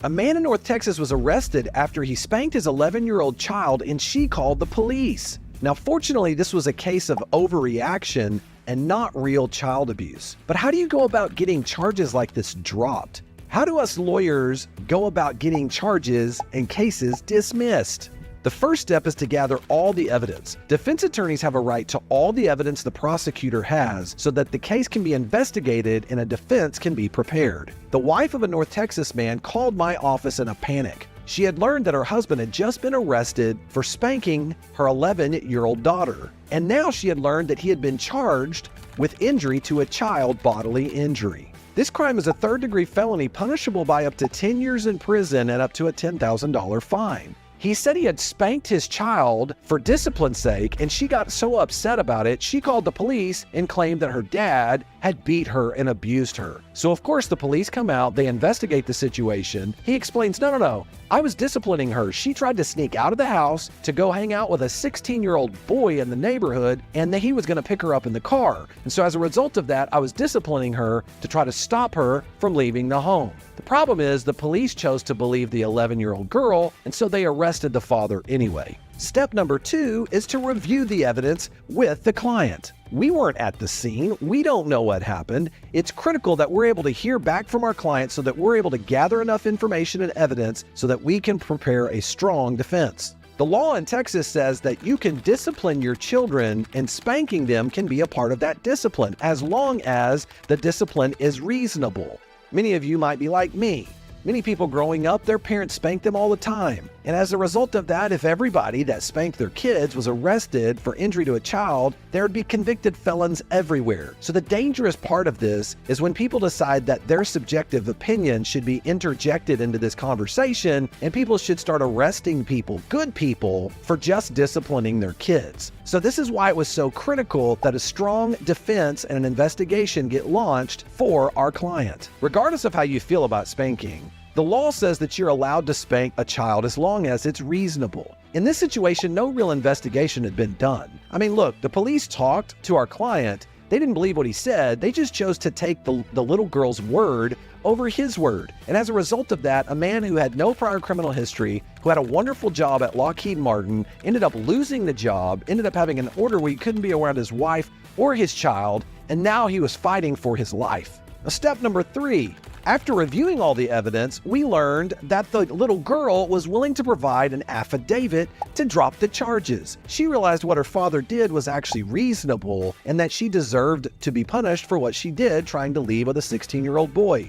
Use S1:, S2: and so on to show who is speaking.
S1: A man in North Texas was arrested after he spanked his 11-year-old child and she called the police. Now, fortunately, this was a case of overreaction and not real child abuse. But how do you go about getting charges like this dropped? How do us lawyers go about getting charges and cases dismissed? The first step is to gather all the evidence. Defense attorneys have a right to all the evidence the prosecutor has so that the case can be investigated and a defense can be prepared. The wife of a North Texas man called my office in a panic. She had learned that her husband had just been arrested for spanking her 11-year-old daughter. And now she had learned that he had been charged with injury to a child bodily injury. This crime is a third-degree felony punishable by up to 10 years in prison and up to a $10,000 fine. He said he had spanked his child for discipline's sake, and she got so upset about it, she called the police and claimed that her dad had beat her and abused her. So of course the police come out, they investigate the situation. He explains, no, I was disciplining her. She tried to sneak out of the house to go hang out with a 16-year-old boy in the neighborhood, and then he was going to pick her up in the car. And so as a result of that, I was disciplining her to try to stop her from leaving the home. The problem is the police chose to believe the 11-year-old girl, and so they arrested the father anyway. Step number 2 is to review the evidence with the client. We weren't at the scene. We don't know what happened. It's critical that we're able to hear back from our client so that we're able to gather enough information and evidence so that we can prepare a strong defense. The law in Texas says that you can discipline your children, and spanking them can be a part of that discipline as long as the discipline is reasonable. Many of you might be like me. Many people growing up, their parents spanked them all the time. And as a result of that, if everybody that spanked their kids was arrested for injury to a child, there would be convicted felons everywhere. So the dangerous part of this is when people decide that their subjective opinion should be interjected into this conversation, and people should start arresting people, good people, for just disciplining their kids. So this is why it was so critical that a strong defense and an investigation get launched for our client. Regardless of how you feel about spanking, the law says that you're allowed to spank a child as long as it's reasonable. In this situation, no real investigation had been done. I mean, look, the police talked to our client. They didn't believe what he said. They just chose to take the little girl's word over his word. And as a result of that, a man who had no prior criminal history, who had a wonderful job at Lockheed Martin, ended up losing the job, ended up having an order where he couldn't be around his wife or his child, and now he was fighting for his life. Now, step number 3. After reviewing all the evidence, we learned that the little girl was willing to provide an affidavit to drop the charges. She realized what her father did was actually reasonable and that she deserved to be punished for what she did trying to leave with a 16-year-old boy.